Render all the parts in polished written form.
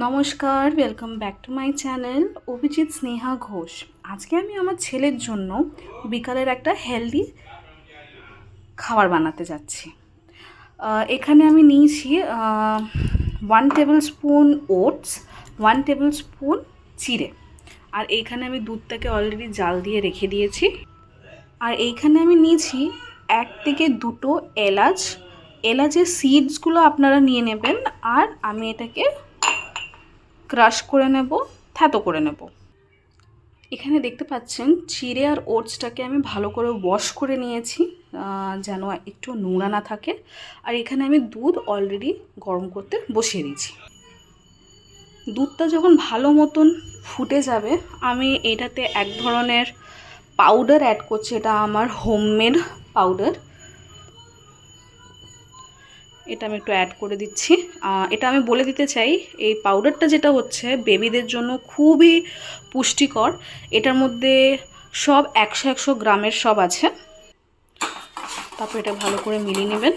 নমস্কার, welcome back to my channel Abhijit Sneha Ghosh. আজকে আমি আমার ছেলের জন্য বিকালের একটা হেলদি খাবার বানাতে যাচ্ছি। এখানে আমি নিয়েছি 1 table spoon oats, 1 table spoon চিড়ে, আর এইখানে আমি দুধটাকে অলরেডি জাল দিয়ে রেখে দিয়েছি। আর এইখানে আমি নিয়েছি 1 থেকে 2টো এলাচ। এলাচের সিডসগুলো আপনারা নিয়ে নেবেন, আর আমি এটাকে ক্রাশ করে নেব, থ্যাতো করে নেব। এখানে দেখতে পাচ্ছেন চিড়ে আর ওটসটাকে আমি ভালো করে ওয়াশ করে নিয়েছি, যেন একটু নোংরা না থাকে। আর এখানে আমি দুধ অলরেডি গরম করতে বসিয়ে দিয়েছি। দুধটা যখন ভালো মতন ফুটে যাবে, আমি এটাতে এক ধরনের পাউডার অ্যাড করছি। এটা আমার হোমমেড পাউডার, এটা আমি একটু অ্যাড করে দিচ্ছি। এটা আমি বলে দিতে চাই, এই পাউডারটা যেটা হচ্ছে বেবিদের জন্য খুবই পুষ্টিকর। এটার মধ্যে সব 100 গ্রামের সব আছে। তারপর এটা ভালো করে মিলিয়ে নেবেন।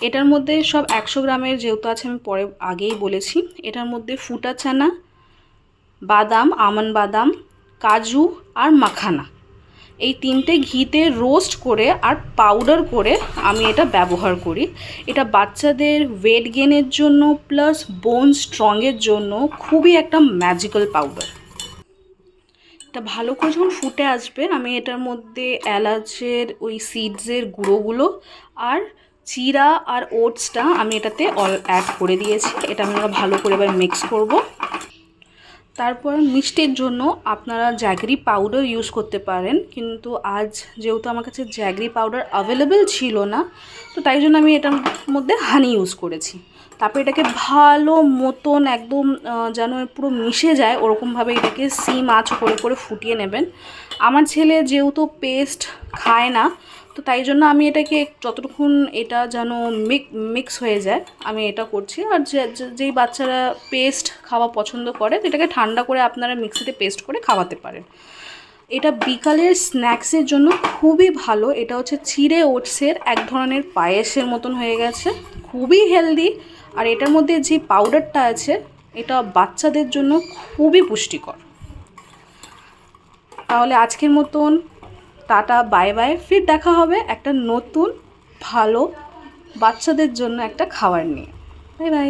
এটার মধ্যে সব 100 গ্রামের যেহেতু আছে, আমি পরে আগেই বলেছি। এটার মধ্যে ফুটা চানা, বাদাম, আমন্ড বাদাম, কাজু আর মাখানা, এই তিনটে ঘিতে রোস্ট করে আর পাউডার করে আমি এটা ব্যবহার করি। এটা বাচ্চাদের ওয়েট গেনের জন্য প্লাস বোন স্ট্রংয়ের জন্য খুবই একটা ম্যাজিক্যাল পাউডার। এটা ভালো করে যখন ফুটে আসবে, আমি এটার মধ্যে এলাচের ওই সিডসের গুঁড়োগুলো আর চিড়া আর ওটসটা আমি এটাতে অ্যাড করে দিয়েছি। এটা আমি ভালো করে এবার মিক্স করব। তারপর মিষ্টির জন্য আপনারা জ্যাগরি পাউডার ইউজ করতে পারেন, কিন্তু আজ যেহেতু আমার কাছে জ্যাগরি পাউডার অ্যাভেলেবেল ছিল না, তো তাই জন্য আমি এটার মধ্যে হানি ইউজ করেছি। তারপর এটাকে ভালো মতন একদম যেন পুরো মিশে যায় ওরকমভাবে এটাকে সিম আঁচ করে করে ফুটিয়ে নেবেন। আমার ছেলে যেহেতু পেস্ট খায় না, তো তাই জন্য আমি এটাকে যতক্ষণ এটা যেন মিক্স হয়ে যায় আমি এটা করছি। আর যেই বাচ্চারা পেস্ট খাওয়া পছন্দ করে, এটাকে ঠান্ডা করে আপনারা মিক্সিতে পেস্ট করে খাওয়াতে পারেন। এটা বিকালের স্ন্যাক্সের জন্য খুবই ভালো। এটা হচ্ছে চিড়ে ওটসের এক ধরনের পায়েসের মতন হয়ে গেছে, খুবই হেলদি। আর এটার মধ্যে যে পাউডারটা আছে, এটা বাচ্চাদের জন্য খুবই পুষ্টিকর। তাহলে আজকের মতন টাটা, বাই বাই। ফির দেখা হবে একটা নতুন ভালো বাচ্চাদের জন্য একটা খাবার নিয়ে। Bye bye.